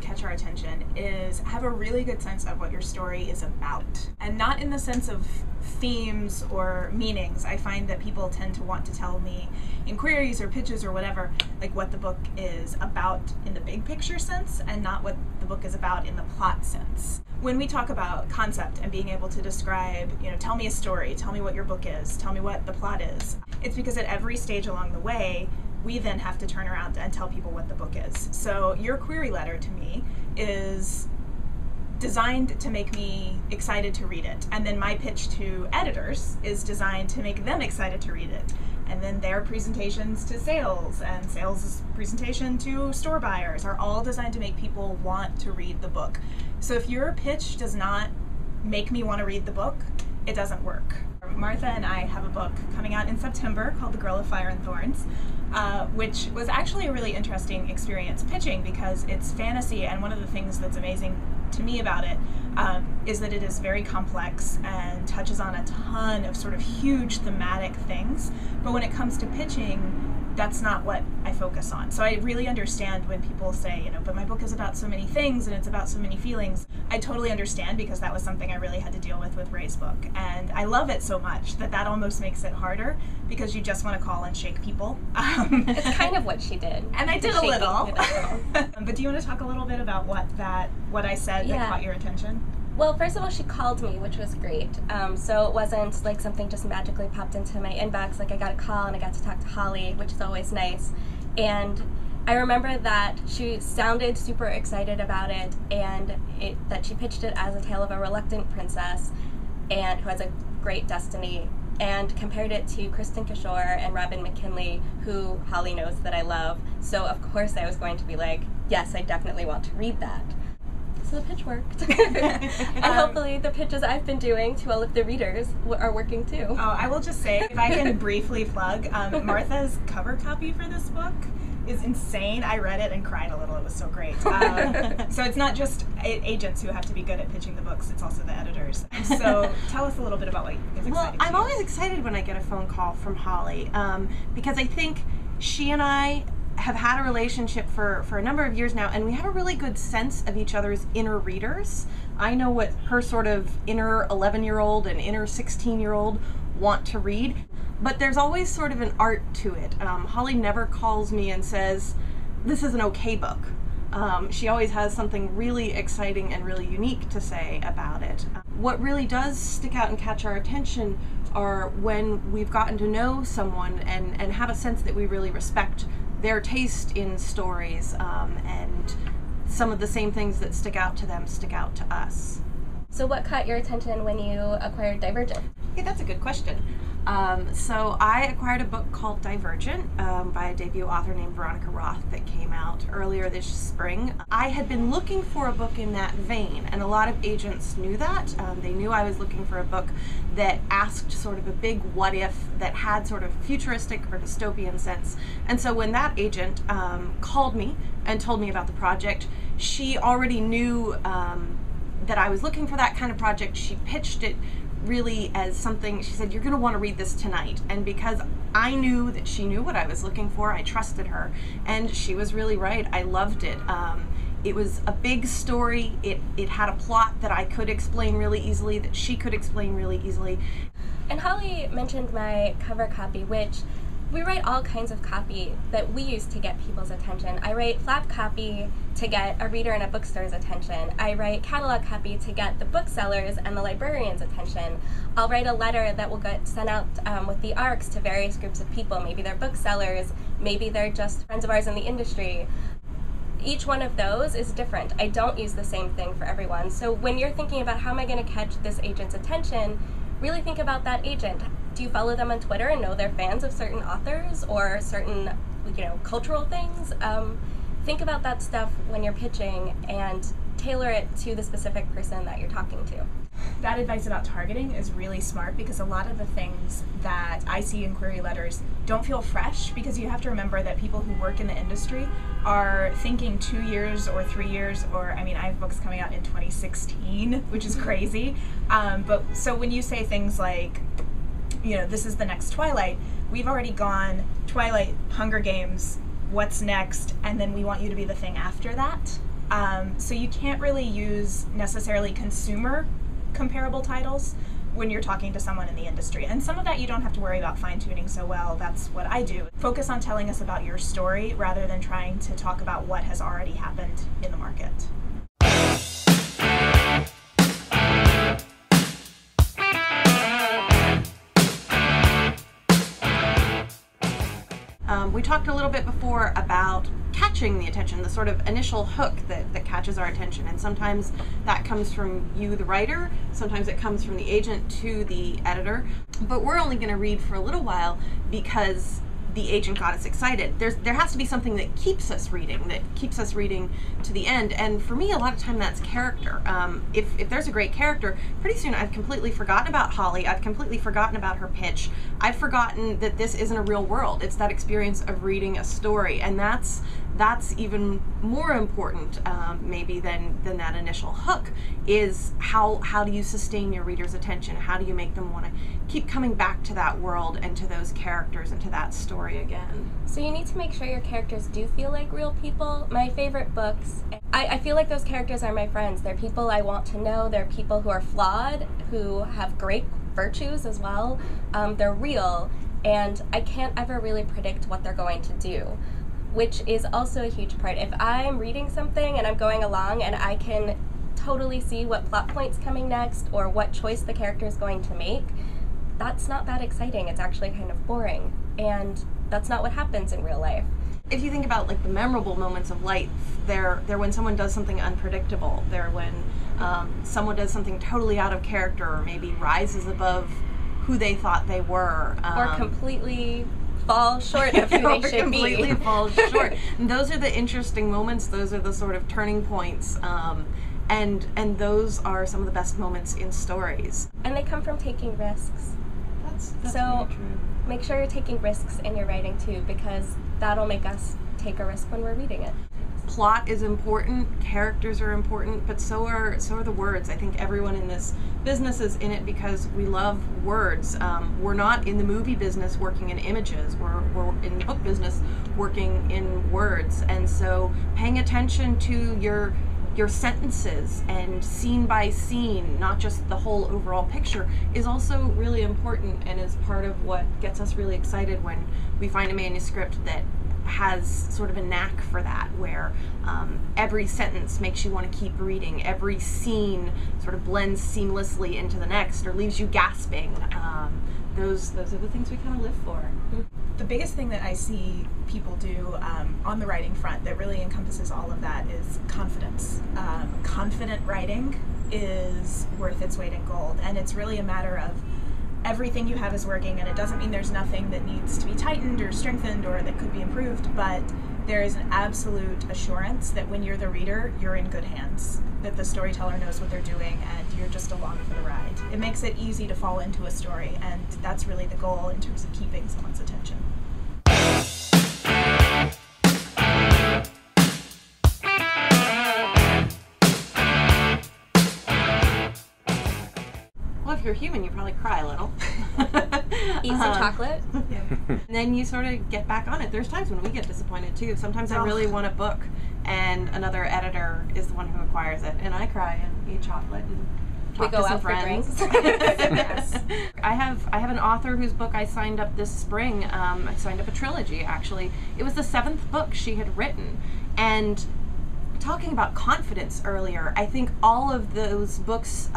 catch our attention is have a really good sense of what your story is about. And not in the sense of themes or meanings. I find that people tend to want to tell me in queries or pitches or whatever, like what the book is about in the big picture sense and not what the book is about in the plot sense. When we talk about concept and being able to describe, tell me a story, tell me what your book is, tell me what the plot is, it's because at every stage along the way, we then have to turn around and tell people what the book is. So your query letter to me is designed to make me excited to read it. And then my pitch to editors is designed to make them excited to read it. And then their presentations to sales and sales' presentation to store buyers are all designed to make people want to read the book. So if your pitch does not make me want to read the book, it doesn't work. Martha and I have a book coming out in September called The Girl of Fire and Thorns, which was actually a really interesting experience pitching because it's fantasy, and one of the things that's amazing to me about it is that it is very complex and touches on a ton of sort of huge thematic things. But when it comes to pitching, that's not what I focus on. So I really understand when people say, but my book is about so many things and it's about so many feelings. I totally understand because that was something I really had to deal with Ray's book. And I love it so much that almost makes it harder because you just want to call and shake people. It's kind of what she did. And I did a little. But do you want to talk a little bit about what I said that caught your attention? Well, first of all, she called me, which was great. So it wasn't like something just magically popped into my inbox. Like I got a call and I got to talk to Holly, which is always nice. And I remember that she sounded super excited about it, and that she pitched it as a tale of a reluctant princess and who has a great destiny, and compared it to Kristen Kishore and Robin McKinley, who Holly knows that I love. So of course I was going to be like, yes, I definitely want to read that. So the pitch worked. And hopefully the pitches I've been doing to all of the readers are working too. Oh, I will just say, if I can briefly plug, Martha's cover copy for this book is insane. I read it and cried a little. It was so great. So it's not just agents who have to be good at pitching the books, it's also the editors. So tell us a little bit about what is exciting. Well, I'm always excited when I get a phone call from Holly because I think she and I have had a relationship for a number of years now, and we have a really good sense of each other's inner readers. I know what her sort of inner 11-year-old and inner 16-year-old want to read, but there's always sort of an art to it. Holly never calls me and says, this is an okay book. She always has something really exciting and really unique to say about it. What really does stick out and catch our attention are when we've gotten to know someone and have a sense that we really respect their taste in stories, and some of the same things that stick out to them stick out to us. So what caught your attention when you acquired Divergent? Okay, that's a good question. So I acquired a book called Divergent by a debut author named Veronica Roth that came out earlier this spring. I had been looking for a book in that vein, and a lot of agents knew that. They knew I was looking for a book that asked sort of a big what if that had sort of futuristic or dystopian sense. And so when that agent called me and told me about the project, she already knew that I was looking for that kind of project. She pitched it really as something, she said, you're going to want to read this tonight. And because I knew that she knew what I was looking for, I trusted her. And she was really right. I loved it. It was a big story. It had a plot that I could explain really easily, that she could explain really easily. And Holly mentioned my cover copy, which we write all kinds of copy that we use to get people's attention. I write flap copy to get a reader in a bookstore's attention. I write catalog copy to get the booksellers and the librarian's attention. I'll write a letter that will get sent out with the ARCs to various groups of people. Maybe they're booksellers, maybe they're just friends of ours in the industry. Each one of those is different. I don't use the same thing for everyone. So when you're thinking about how am I going to catch this agent's attention, really think about that agent. Do you follow them on Twitter and know they're fans of certain authors or certain, cultural things? Think about that stuff when you're pitching and tailor it to the specific person that you're talking to. That advice about targeting is really smart because a lot of the things that I see in query letters don't feel fresh because you have to remember that people who work in the industry are thinking 2 years or 3 years, or I have books coming out in 2016, which is crazy. But so when you say things like, this is the next Twilight, we've already gone Twilight, Hunger Games, what's next, and then we want you to be the thing after that. So you can't really use necessarily consumer comparable titles when you're talking to someone in the industry. And some of that you don't have to worry about fine-tuning so well. That's what I do. Focus on telling us about your story rather than trying to talk about what has already happened in the market. We talked a little bit before about catching the attention, the sort of initial hook that catches our attention. And sometimes that comes from you, the writer. Sometimes it comes from the agent to the editor. But we're only going to read for a little while because the agent got us excited. There has to be something that keeps us reading to the end. And for me, a lot of time that's character. If there's a great character, pretty soon I've completely forgotten about Holly. I've completely forgotten about her pitch. I've forgotten that this isn't a real world. It's that experience of reading a story, and that's even more important maybe than that initial hook, is how do you sustain your reader's attention? How do you make them want to keep coming back to that world and to those characters and to that story again? So you need to make sure your characters do feel like real people. My favorite books, I feel like those characters are my friends. They're people I want to know. They're people who are flawed, who have great virtues as well. They're real, and I can't ever really predict what they're going to do, which is also a huge part. If I'm reading something and I'm going along and I can totally see what plot point's coming next or what choice the character is going to make, that's not that exciting. It's actually kind of boring, and that's not what happens in real life. If you think about like the memorable moments of life, they're when someone does something unpredictable. They're when someone does something totally out of character, or maybe rises above who they thought they were. Or completely fall short of who they should completely be. fall short. And those are the interesting moments. Those are the sort of turning points. And those are some of the best moments in stories. And they come from taking risks. That's so very true. Make sure you're taking risks in your writing too, because that'll make us take a risk when we're reading it. Plot is important, characters are important, but so are the words. I think everyone in this business is in it because we love words. We're not in the movie business working in images. We're in the book business working in words. And so paying attention to your sentences and scene by scene, not just the whole overall picture, is also really important and is part of what gets us really excited when we find a manuscript that has sort of a knack for that, where every sentence makes you want to keep reading, every scene sort of blends seamlessly into the next or leaves you gasping. Those are the things we kind of live for. The biggest thing that I see people do on the writing front that really encompasses all of that is confidence. Confident writing is worth its weight in gold, and it's really a matter of everything you have is working, and it doesn't mean there's nothing that needs to be tightened or strengthened or that could be improved, but there is an absolute assurance that when you're the reader, you're in good hands, that the storyteller knows what they're doing and you're just along for the ride. It makes it easy to fall into a story, and that's really the goal in terms of keeping someone's attention. Well, if you're human, you probably cry a little. Eat some chocolate. Yeah. And then you sort of get back on it. There's times when we get disappointed too. Sometimes I really want a book and another editor is the one who acquires it, and I cry and eat chocolate and talk to some friends. Yes. I have an author whose book I signed up this spring. I signed up a trilogy, actually. It was the 7th book she had written, and talking about confidence earlier, I think all of those books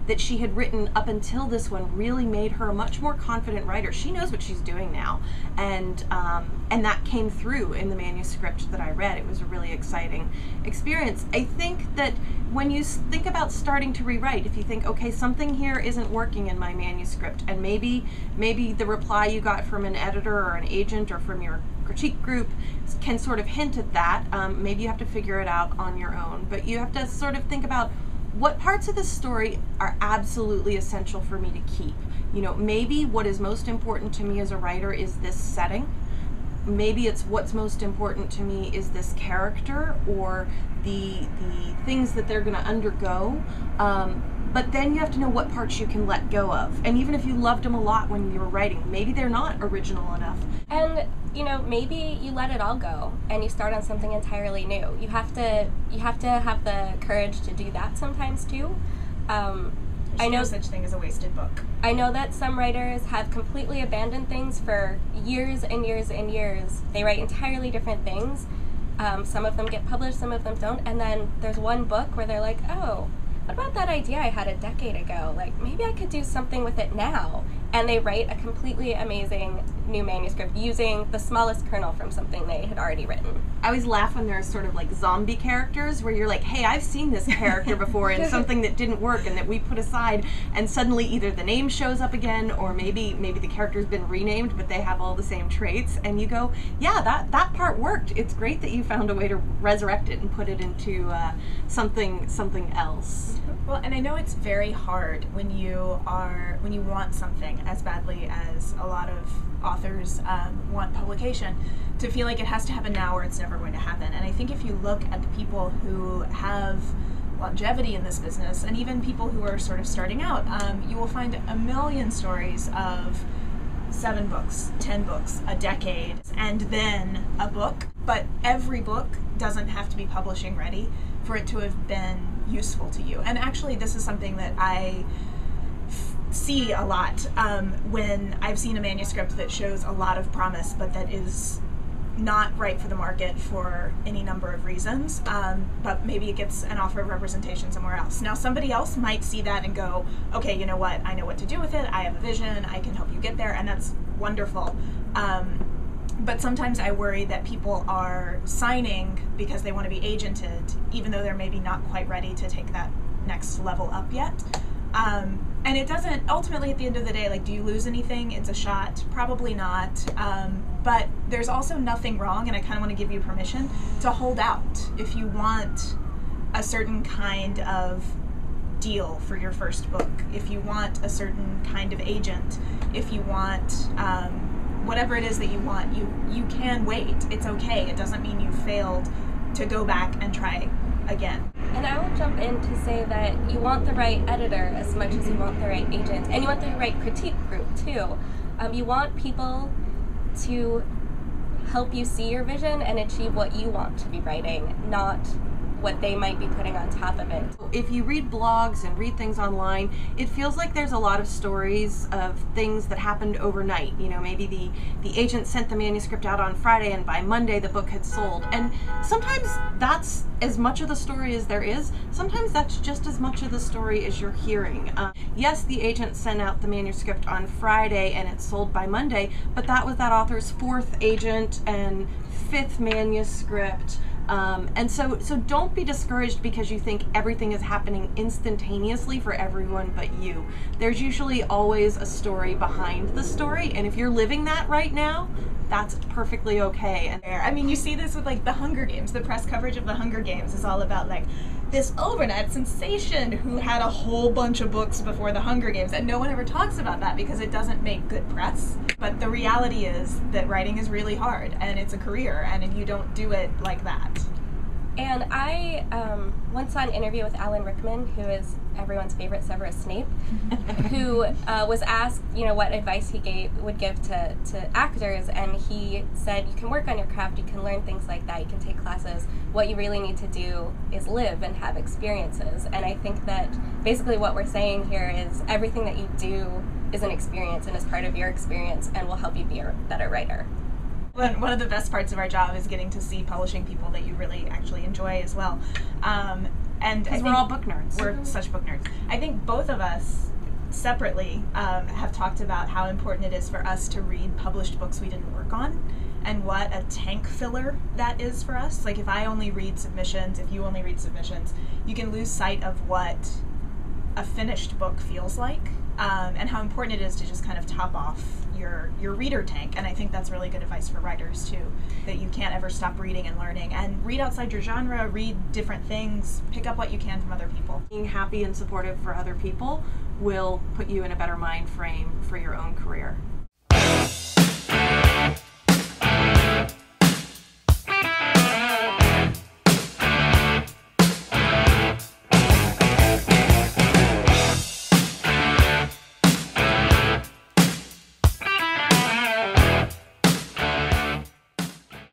that she had written up until this one really made her a much more confident writer. She knows what she's doing now, and that came through in the manuscript that I read. It was a really exciting experience. I think that when you think about starting to rewrite, if you think, okay, something here isn't working in my manuscript, and maybe the reply you got from an editor or an agent or from your critique group can sort of hint at that. Maybe you have to figure it out on your own, but you have to sort of think about what parts of this story are absolutely essential for me to keep. You know, maybe what is most important to me as a writer is this setting. Maybe it's what's most important to me is this character or the things that they're going to undergo. But then you have to know what parts you can let go of. And even if you loved them a lot when you were writing, maybe they're not original enough. And maybe you let it all go and you start on something entirely new. You have to have the courage to do that sometimes too. There's no such thing as a wasted book. I know that some writers have completely abandoned things for years and years and years. They write entirely different things. Some of them get published, some of them don't, and then there's one book where they're like, oh, what about that idea I had a decade ago? Like, maybe I could do something with it now. And they write a completely amazing new manuscript using the smallest kernel from something they had already written. I always laugh when there's sort of like zombie characters where you're like, hey, I've seen this character before in something that didn't work and that we put aside, and suddenly either the name shows up again or maybe the character's been renamed but they have all the same traits, and you go, yeah, that part worked. It's great that you found a way to resurrect it and put it into something else. Well, and I know it's very hard when you want something as badly as a lot of authors want publication, to feel like it has to happen now or it's never going to happen. And I think if you look at the people who have longevity in this business, and even people who are sort of starting out, you will find a million stories of 7 books, 10 books, a decade, and then a book. But every book doesn't have to be publishing ready for it to have been useful to you. And actually, this is something that I see a lot when I've seen a manuscript that shows a lot of promise, but that is not right for the market for any number of reasons, but maybe it gets an offer of representation somewhere else. Now, somebody else might see that and go, okay, you know what, I know what to do with it, I have a vision, I can help you get there, and that's wonderful. But sometimes I worry that people are signing because they want to be agented, even though they're maybe not quite ready to take that next level up yet. And it doesn't, ultimately at the end of the day, like, do you lose anything? It's a shot. Probably not. But there's also nothing wrong, and I kind of want to give you permission to hold out if you want a certain kind of deal for your first book, if you want a certain kind of agent, if you want whatever it is that you want, you can wait. It's okay. It doesn't mean you failed to go back and try again. And I will jump in to say that you want the right editor as much as you want the right agent, and you want the right critique group too. You want people to help you see your vision and achieve what you want to be writing, not what they might be putting on top of it. If you read blogs and read things online, it feels like there's a lot of stories of things that happened overnight. You know, maybe the agent sent the manuscript out on Friday and by Monday the book had sold. And sometimes that's as much of the story as there is. Sometimes that's just as much of the story as you're hearing. Yes, the agent sent out the manuscript on Friday and it sold by Monday, but that was that author's 4th agent and 5th manuscript. And so don't be discouraged because you think everything is happening instantaneously for everyone but you. There's usually always a story behind the story, and if you're living that right now, that's perfectly okay. And I mean, you see this with like the Hunger Games. The press coverage of the Hunger Games is all about like this overnight sensation who had a whole bunch of books before the Hunger Games, and no one ever talks about that because it doesn't make good press. But the reality is that writing is really hard, and it's a career, and you don't do it like that. And I once saw an interview with Alan Rickman, who is everyone's favorite Severus Snape, who was asked, what advice he would give to actors, and he said, you can work on your craft, you can learn things like that, you can take classes. What you really need to do is live and have experiences. And I think that basically what we're saying here is everything that you do is an experience and is part of your experience and will help you be a better writer. One of the best parts of our job is getting to see publishing people that you really actually enjoy as well. And because we're all book nerds. We're such book nerds. I think both of us separately have talked about how important it is for us to read published books we didn't work on, and what a tank filler that is for us. Like, if I only read submissions, if you only read submissions, you can lose sight of what a finished book feels like, and how important it is to just kind of top off your reader tank. And I think that's really good advice for writers too, that you can't ever stop reading and learning, and read outside your genre, read different things, pick up what you can from other people. Being happy and supportive for other people will put you in a better mind frame for your own career.